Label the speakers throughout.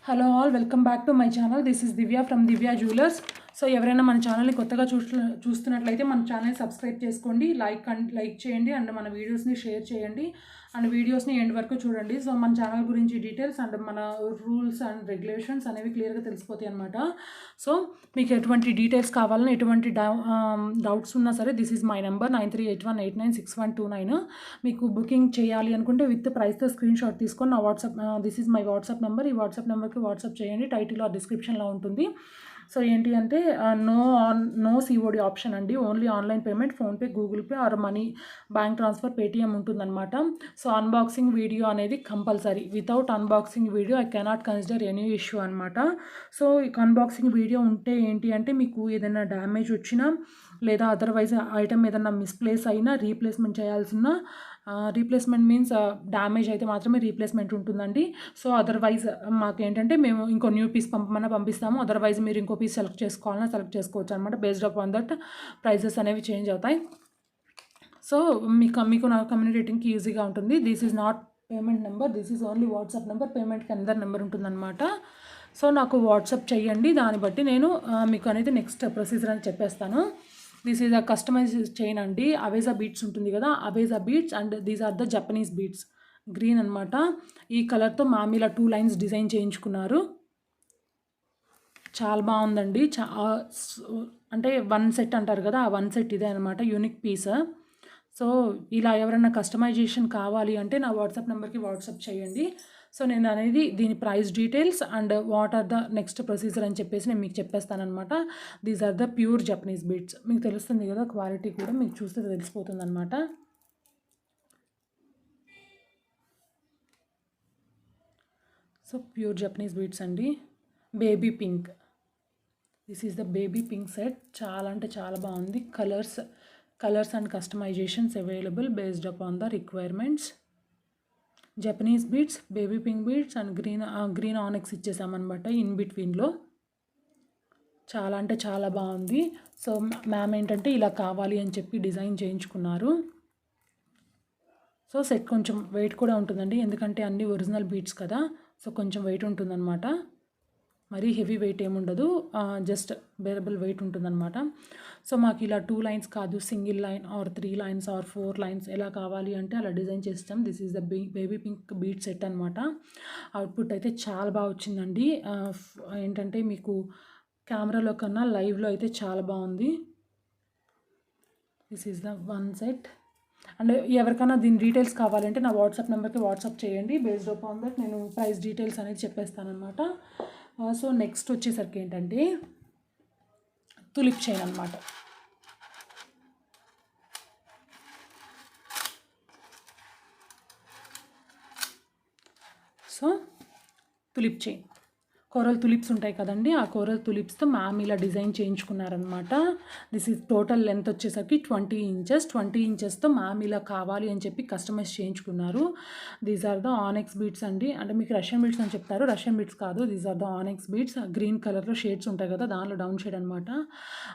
Speaker 1: Hello all, welcome back to my channel. This is Divya from Divya jewellers. So ఎవరైనా మన ఛానల్ని కొత్తగా చూస్తున్నట్లయితే మన ఛానల్ సబ్స్క్రైబ్ చేసుకోండి, లైక్ చేయండి అండ్ మన వీడియోస్ని షేర్ చేయండి అండ్ వీడియోస్ని ఎండ్ వరకు చూడండి. సో మన ఛానల్ గురించి డీటెయిల్స్ అండ్ మన రూల్స్ అండ్ రెగ్యులేషన్స్ అనేవి క్లియర్గా తెలిసిపోతాయి అనమాట. సో మీకు ఎటువంటి డీటెయిల్స్ కావాలన్నా, ఎటువంటి డౌట్స్ ఉన్నా సరే, దిస్ ఈజ్ మై నెంబర్ 9381896129. మీకు బుకింగ్ చేయాలి అనుకుంటే విత్ ప్రైస్తో స్క్రీన్ షాట్ తీసుకొని నా WhatsApp, this is my WhatsApp number, ఈ వాట్సాప్ నెంబర్కి వాట్సాప్ చేయండి. టైటిల్ ఆర్ డిస్క్రిప్షన్లో ఉంటుంది. సో ఏంటి అంటే నో సిఓడి ఆప్షన్ అండి, only online payment, PhonePe, Google pay or money bank transfer, Paytm ఉంటుందన్నమాట. సో అన్బాక్సింగ్ వీడియో అనేది compulsory. Without unboxing video I cannot consider any issue అనమాట. సో ఈ అన్బాక్సింగ్ వీడియో ఉంటే ఏంటి అంటే మీకు ఏదైనా డ్యామేజ్ వచ్చినా లేదా అదర్వైజ్ ఐటమ్ ఏదైనా మిస్ప్లేస్ అయినా రీప్లేస్మెంట్ చేయాల్సిన, రీప్లేస్మెంట్ మీన్స్ డ్యామేజ్ అయితే మాత్రమే రీప్లేస్మెంట్ ఉంటుందండి. సో అదర్వైజ్ మాకేంటంటే మేము ఇంకో న్యూ పీస్ పంపిస్తాము. అదర్వైజ్ మీరు ఇంకో పీస్ సెలెక్ట్ చేసుకోవాలన్నా సెలెక్ట్ చేసుకోవచ్చు అనమాట. బేస్డ్ అపాన్ దట్ ప్రైజెస్ అనేవి చేంజ్ అవుతాయి. సో మీకు నా కమ్యూనికేటింగ్కి ఈజీగా ఉంటుంది. This is not payment number, this is only WhatsApp number. పేమెంట్కి అందర్ నెంబర్ ఉంటుందన్నమాట. సో నాకు వాట్సాప్ చేయండి, దాన్ని బట్టి నేను మీకు అనేది నెక్స్ట్ ప్రొసీజర్ అని చెప్పేస్తాను. This is a customise chain అండి. అవేజా బీట్స్ ఉంటుంది కదా, అవేజా beads and these are the Japanese beads. Green అనమాట. ఈ కలర్తో మామీలా 2 లైన్స్ డిజైన్ చేయించుకున్నారు. చాలా బాగుందండి. అంటే 1 సెట్ అంటారు కదా, ఆ 1 సెట్ ఇదే అనమాట, యూనిక్ పీస్. సో ఇలా ఎవరైనా కస్టమైజేషన్ కావాలి అంటే నా వాట్సాప్ నెంబర్కి వాట్సాప్ చేయండి. సో నేను అనేది దీని price details and what are the next procedure అని చెప్పేసి నేను మీకు చెప్పేస్తానమాట. These are the pure Japanese beads. మీకు తెలుస్తుంది కదా, క్వాలిటీ కూడా మీకు చూస్తే తెలిసిపోతుంది అనమాట. సో ప్యూర్ జపనీస్ బీట్స్ అండి. Baby pink, this is the baby pink set. చాలా అంటే చాలా బాగుంది. Colours and customisations available based upon the requirements. Japanese beads, baby pink beads and green ఆనెక్స్ ఇచ్చేసామన్నమాట ఇన్ బిట్వీన్లో. చాలా అంటే చాలా బాగుంది. సో మ్యామ్ ఏంటంటే ఇలా కావాలి అని చెప్పి డిజైన్ చేయించుకున్నారు. సో సెట్ కొంచెం వెయిట్ కూడా ఉంటుందండి, ఎందుకంటే అన్నీ ఒరిజినల్ బీట్స్ కదా. సో కొంచెం వెయిట్ ఉంటుందన్నమాట. మరీ హెవీ వెయిట్ ఏముండదు, జస్ట్ బేరబుల్ వెయిట్ ఉంటుందన్నమాట. సో మాకు ఇలా 2 లైన్స్ కాదు, single line or 3 lines or 4 lines ఎలా కావాలి అంటే అలా డిజైన్ చేస్తాం. This is the baby pink bead set అనమాట. అవుట్పుట్ అయితే చాలా బాగా వచ్చిందండి. ఏంటంటే మీకు కెమెరాలో కన్నా లైవ్లో అయితే చాలా బాగుంది. This is the 1 set. And ఎవరికైనా దీని డీటెయిల్స్ కావాలంటే నా వాట్సాప్ నెంబర్కి వాట్సాప్ చేయండి. బేస్డ్ అపాన్ దట్ నేను ప్రైస్ డీటెయిల్స్ అనేది చెప్పేస్తానమాట. సో నెక్స్ట్ వచ్చేసరికి ఏంటంటే తులిప్ చైన్ అనమాట. So tulip chain, coral tulips ఉంటాయి కదండి, ఆ కోరల్ తులిప్స్తో మ్యామ్ ఇలా డిజైన్ చేయించుకున్నారనమాట. దిస్ ఈజ్ టోటల్ లెంత్ వచ్చేసరికి 20 ఇంచెస్. 20 ఇంచెస్తో మ్యామ్ ఇలా కావాలి అని చెప్పి కస్టమైజ్ చేయించుకున్నారు. These are the onyx beads అండి. అంటే మీకు రష్యన్ బీట్స్ అని చెప్తారు, రష్యన్ బీట్స్ కాదు, these are the onyx beads. Green కలర్లో షేడ్స్ ఉంటాయి కదా, దానిలో డౌన్ షేడ్ అనమాట.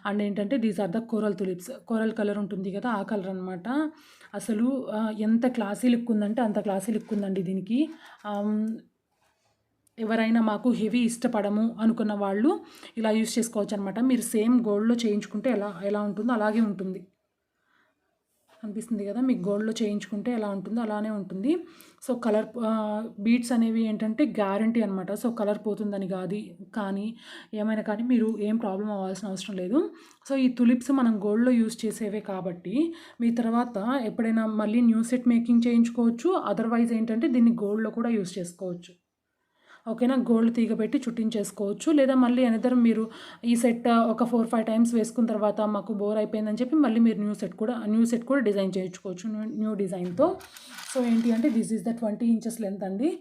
Speaker 1: అండ్ ఏంటంటే these are the coral tulips. Coral colour ఉంటుంది కదా, ఆ కలర్ అనమాట. అసలు ఎంత క్లాసీ లుక్ ఉందంటే అంత క్లాసీ లుక్ ఉందండి దీనికి. ఎవరైనా మాకు హెవీ ఇష్టపడము అనుకున్న వాళ్ళు ఇలా యూస్ చేసుకోవచ్చు అనమాట. మీరు సేమ్ గోల్డ్లో చేయించుకుంటే ఎలా ఉంటుందో అలాగే ఉంటుంది. అనిపిస్తుంది కదా, మీకు గోల్డ్లో చేయించుకుంటే ఎలా ఉంటుందో అలానే ఉంటుంది. సో కలర్ బీట్స్ అనేవి ఏంటంటే గ్యారంటీ అనమాట. సో కలర్ పోతుందని కానీ ఏమైనా కానీ మీరు ఏం ప్రాబ్లం అవ్వాల్సిన అవసరం లేదు. సో ఈ తులిప్స్ మనం గోల్డ్లో యూస్ చేసేవే కాబట్టి మీ తర్వాత ఎప్పుడైనా మళ్ళీ న్యూ సెట్ మేకింగ్ చేయించుకోవచ్చు. అదర్వైజ్ ఏంటంటే దీన్ని గోల్డ్లో కూడా యూస్ చేసుకోవచ్చు. ఓకేనా, గోల్డ్ తీగ పెట్టి చుట్టించేసుకోవచ్చు. లేదా మళ్ళీ అనదర్ మీరు ఈ సెట్ ఒక 4-5 టైమ్స్ వేసుకున్న తర్వాత మాకు బోర్ అయిపోయిందని చెప్పి మళ్ళీ మీరు న్యూ సెట్ కూడా డిజైన్ చేయించుకోవచ్చు న్యూ డిజైన్తో. సో ఏంటి అంటే this is the 20 inches length అండి.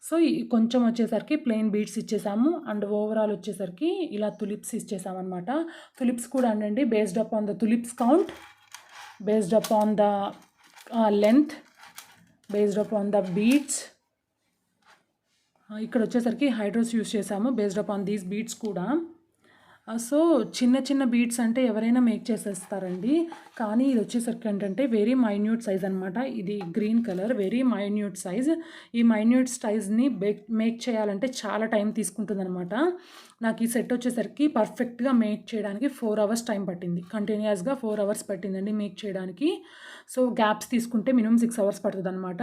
Speaker 1: సో కొంచెం వచ్చేసరికి ప్లెయిన్ బీడ్స్ ఇచ్చేసాము అండ్ ఓవరాల్ వచ్చేసరికి ఇలా తులిప్స్ ఇచ్చేసామన్నమాట. తులిప్స్ కూడా అండి based upon the tulips count, based upon the length, based upon the beads. ఇక్కడ వచ్చేసరికి హైడ్రోస్ యూస్ చేసాము బేస్డ్ అపాన్ దీస్ బీడ్స్ కూడా. సో చిన్న చిన్న బీడ్స్ అంటే ఎవరైనా మేక్ చేసేస్తారండి. కానీ ఇది వచ్చేసరికి ఏంటంటే వెరీ మైన్యూట్ సైజ్ అనమాట. ఇది green colour very minute size. ఈ మైన్యూట్ సైజ్ని మేక్ చేయాలంటే చాలా టైం తీసుకుంటుందనమాట. నాకు ఈ సెట్ వచ్చేసరికి పర్ఫెక్ట్గా మేక్ చేయడానికి 4 అవర్స్ టైం పట్టింది. కంటిన్యూస్గా 4 అవర్స్ పట్టిందండి మేక్ చేయడానికి. సో గ్యాప్స్ తీసుకుంటే మినిమం 6 అవర్స్ పడుతుందన్నమాట.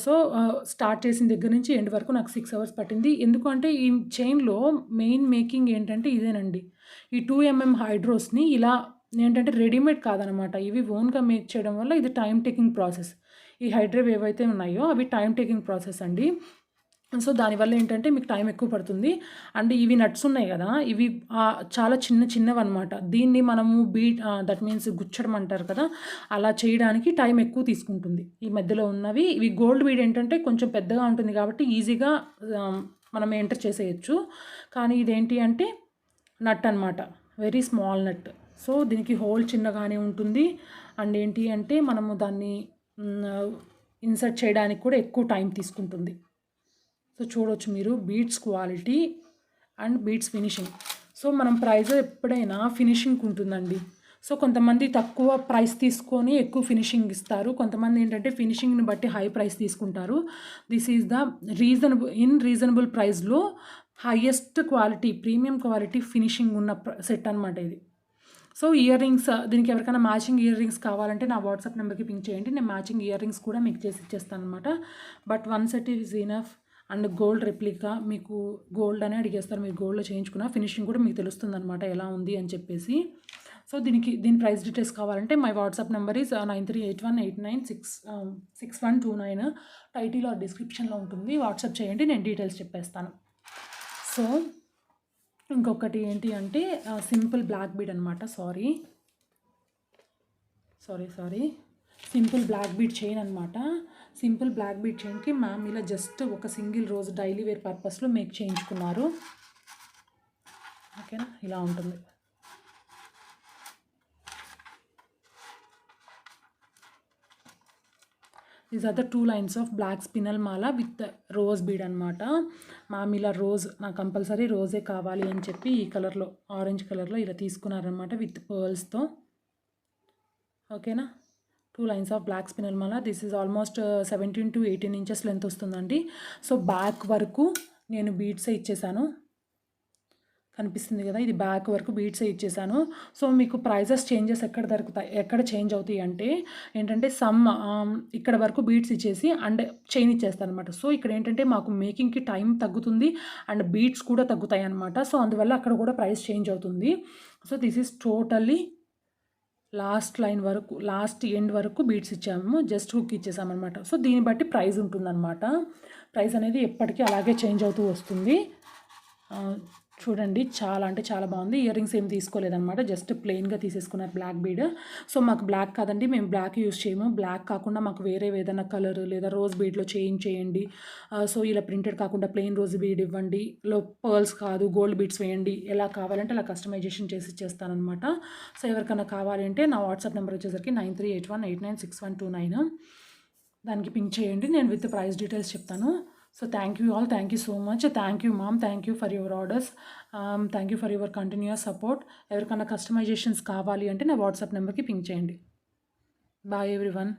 Speaker 1: సో స్టార్ట్ చేసిన దగ్గర నుంచి ఎండ్ వరకు నాకు 6 అవర్స్ పట్టింది. ఎందుకంటే ఈ చైన్లో మెయిన్ మేకింగ్ ఏంటంటే ఇదేనండి. ఈ 2mm హైడ్రోస్ని ఇలా ఏంటంటే రెడీమేడ్ కాదనమాట. ఇవి ఓన్గా మేక్ చేయడం వల్ల ఇది టైం టేకింగ్ ప్రాసెస్. ఈ హైడ్రేవ్ ఏవైతే ఉన్నాయో అవి టైం టేకింగ్ ప్రాసెస్ అండి. సో దానివల్ల ఏంటంటే మీకు టైం ఎక్కువ పడుతుంది. అండ్ ఇవి నట్స్ ఉన్నాయి కదా, ఇవి చాలా చిన్నవి అనమాట. దీన్ని మనము దట్ మీన్స్ గుచ్చడం అంటారు కదా, అలా చేయడానికి టైం ఎక్కువ తీసుకుంటుంది. ఈ మధ్యలో ఉన్నవి ఇవి గోల్డ్ బీడ్ ఏంటంటే కొంచెం పెద్దగా ఉంటుంది కాబట్టి ఈజీగా మనం ఎంటర్ చేసేయచ్చు. కానీ ఇదేంటి అంటే నట్ అనమాట, వెరీ స్మాల్ నట్. సో దీనికి హోల్ చిన్నగానే ఉంటుంది. అండ్ ఏంటి అంటే మనము దాన్ని ఇన్సర్ట్ చేయడానికి కూడా ఎక్కువ టైం తీసుకుంటుంది. సో చూడవచ్చు మీరు beads quality and beads finishing. So మనం ప్రైస్ ఎప్పుడైనా ఫినిషింగ్ ఉంటుందండి. సో కొంతమంది తక్కువ ప్రైస్ తీసుకొని ఎక్కువ ఫినిషింగ్ ఇస్తారు. కొంతమంది ఏంటంటే ఫినిషింగ్ని బట్టి హై ప్రైస్ తీసుకుంటారు. దిస్ ఈజ్ ద రీజనబుల్ ప్రైస్లో highest quality premium quality finishing ఉన్న సెట్ అనమాట ఇది. సో ఇయర్ రింగ్స్, దీనికి ఎవరికైనా మ్యాచింగ్ ఇయర్ రింగ్స్ కావాలంటే నా వాట్సాప్ నెంబర్కి పింక్ చేయండి. నేను మ్యాచింగ్ ఇయర్ రింగ్స్ కూడా మీకు చేసి ఇచ్చేస్తాను అనమాట. But 1 set is enough. And gold replica, మీకు గోల్డ్ అనే అడిగేస్తారు. మీరు గోల్డ్లో చేయించుకున్న ఫినిషింగ్ కూడా మీకు తెలుస్తుంది అనమాట ఎలా ఉంది అని చెప్పేసి. సో దీని ప్రైస్ డీటెయిల్స్ కావాలంటే my WhatsApp number is 9381896129. Title or డిస్క్రిప్షన్లో ఉంటుంది. వాట్సాప్ చేయండి, నేను డీటెయిల్స్ చెప్పేస్తాను. సో ఇంకొకటి ఏంటి అంటే సింపుల్ బ్లాక్ బీడ్ అనమాట. Sorry simple black bead chain అనమాట. సింపుల్ బ్లాక్ బీడ్ చైన్కి మ్యామ్ ఇలా జస్ట్ ఒక సింగిల్ రోజు డైలీ వేర్ పర్పస్లో మేక్ చేయించుకున్నారు. ఓకేనా, ఇలా ఉంటుంది. These are the 2 lines of black spinal మాల విత్ రోజ్ బీడ్ అనమాట. మ్యామ్ ఇలా నాకు కంపల్సరీ రోజే కావాలి అని చెప్పి ఈ కలర్లో, ఆరెంజ్ కలర్లో ఇలా తీసుకున్నారనమాట విత్ పర్ల్స్తో. ఓకేనా, 2 lines ఆఫ్ బ్లాక్ స్పినల్ మాల. This is almost 17 to 18 inches length వస్తుందండి. సో బ్యాక్ వరకు నేను బీడ్సే ఇచ్చేసాను, కనిపిస్తుంది కదా, ఇది బ్యాక్ వరకు బీడ్సే ఇచ్చేసాను. సో మీకు ప్రైజెస్ చేంజెస్ ఎక్కడ చేంజ్ అవుతాయి అంటే ఏంటంటే ఇక్కడ వరకు బీడ్స్ ఇచ్చేసి అండ్ చైన్ ఇచ్చేస్తాను అనమాట. సో ఇక్కడ ఏంటంటే మాకు మేకింగ్కి టైం తగ్గుతుంది అండ్ బీడ్స్ కూడా తగ్గుతాయి అనమాట. సో అందువల్ల అక్కడ కూడా ప్రైస్ చేంజ్ అవుతుంది. So this is totally last end వరకు బీడ్స్ ఇచ్చాము, జస్ట్ హుక్ ఇచ్చేసామన్నమాట. సో దీన్ని బట్టి ప్రైస్ ఉంటుందన్నమాట. ప్రైస్ అనేది ఎప్పటికీ అలాగే చేంజ్ అవుతూ వస్తుంది. చూడండి, చాలా అంటే చాలా బాగుంది. ఇయర్ రింగ్స్ ఏం తీసుకోలేదన్నమాట, జస్ట్ ప్లెయిన్గా తీసేసుకున్నారు బ్లాక్ బీడ్. సో మాకు బ్లాక్ కాదండి, మేము బ్లాక్ యూస్ చేయము. బ్లాక్ కాకుండా మాకు వేరే ఏదైనా కలర్ లేదా రోజ్ బీడ్లో చేయండి. సో ఇలా ప్రింటెడ్ కాకుండా ప్లెయిన్ రోజ్ బీడ్ ఇవ్వండి, పర్ల్స్ కాదు గోల్డ్ బీడ్స్ వేయండి, ఎలా కావాలంటే అలా కస్టమైజేషన్ చేసి ఇచ్చేస్తానమాట. సో ఎవరికైనా కావాలంటే నా వాట్సాప్ నెంబర్ వచ్చేసరికి 9381896129. దానికి పింక్ చేయండి, నేను విత్ ప్రైస్ డీటెయిల్స్ చెప్తాను. So thank you all, thank you so much, thank you mom, thank you for your orders, thank you for your continuous support. ఎవరికైనా కస్టమైజేషన్స్ కావాలి అంటే నా వాట్సాప్ నెంబర్కి పింక్ చేయండి. Bye everyone.